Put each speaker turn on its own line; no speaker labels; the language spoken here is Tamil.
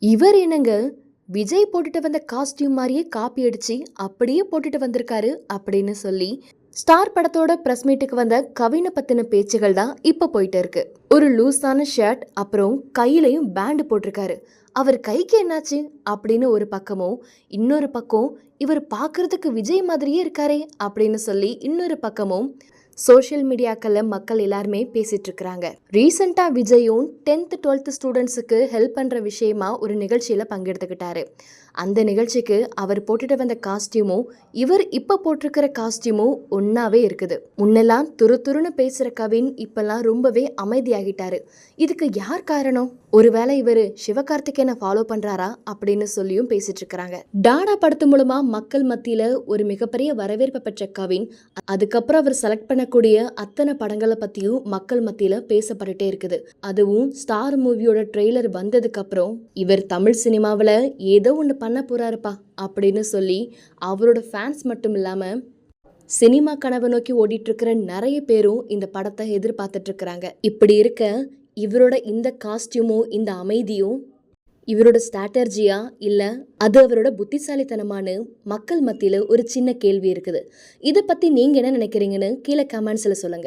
இவர் என்னங்க விஜய் போட்டுட்டு வந்த காஸ்டியூம் மாதிரியே காப்பி அடிச்சு அப்படியே போட்டுட்டு வந்திருக்காரு அப்படின்னு சொல்லி ஸ்டார் படத்தோட பிரஸ் மீட்டுக்கு வந்த கவினை பத்தின பேச்சுகள் தான் இப்ப போயிட்டு இருக்கு. ஒரு லூஸான ஷர்ட், அப்புறம் கையிலையும் பேண்ட் போட்டிருக்காரு. அவர் கைக்கு என்னாச்சு அப்படின்னு ஒரு பக்கமும், இன்னொரு பக்கம் இவர் பார்க்கறதுக்கு விஜய் மாதிரியே இருக்காரே அப்படின்னு சொல்லி இன்னொரு பக்கமும் சோஷியல் மீடியாக்கள்ல மக்கள் எல்லாருமே பேசிட்டு இருக்கிறாங்க. ரீசெண்டா விஜயும் 10th 12th ஸ்டூடெண்ட்ஸுக்கு ஹெல்ப் பண்ற விஷயமா ஒரு நிகழ்ச்சியில பங்கெடுத்துக்கிட்டாரு. அந்த நிகழ்ச்சிக்கு அவர் போட்டுட்டு வந்த காஸ்டியூமும் இவர் இப்ப போட்டிருக்கிற காஸ்டியூமும் ஒன்னாவே இருக்குது. முன்னெல்லாம் துரு துருன்னு பேசுற கவின் இப்பெல்லாம் ரொம்பவே அமைதியாகிட்டாரு. இதுக்கு யார் காரணம்? ஒருவேளை இவரு சிவகார்த்திகேயனை ஃபாலோ பண்றாரா அப்படின்னு சொல்லியும் பேசிட்டு இருக்கிறாங்க. டாடா படத்து மூலமா மக்கள் மத்தியில ஒரு மிகப்பெரிய வரவேற்பை பெற்ற கவின், அதுக்கப்புறம் அவர் செலக்ட் பண்ணக்கூடிய அத்தனை படங்களை பத்தியும் மக்கள் மத்தியில பேசப்பட்டுட்டே இருக்குது. அதுவும் ஸ்டார் மூவியோட ட்ரெய்லர் வந்ததுக்கு அப்புறம் இவர் தமிழ் சினிமாவில் ஏதோ ஒன்று பண்ண போறாருப்பா அப்படின்னு சொல்லி அவரோட ஃபேன்ஸ் மட்டும் இல்லாம சினிமா கனவை நோக்கி ஓடிட்டு இருக்கிற நிறைய பேரும் இந்த படத்தை எதிர்பார்த்துட்டு இருக்கிறாங்க. இப்படி இருக்க இவரோட இந்த காஸ்டியூமும் இந்த அமைதியும் இவரோட ஸ்ட்ராட்டர்ஜியா இல்லை அது அவரோட புத்திசாலித்தனமான மக்கள் மத்தியில் ஒரு சின்ன கேள்வி இருக்குது. இதை பற்றி நீங்கள் என்ன நினைக்கிறீங்கன்னு கீழே கமெண்ட்ஸில் சொல்லுங்கள்.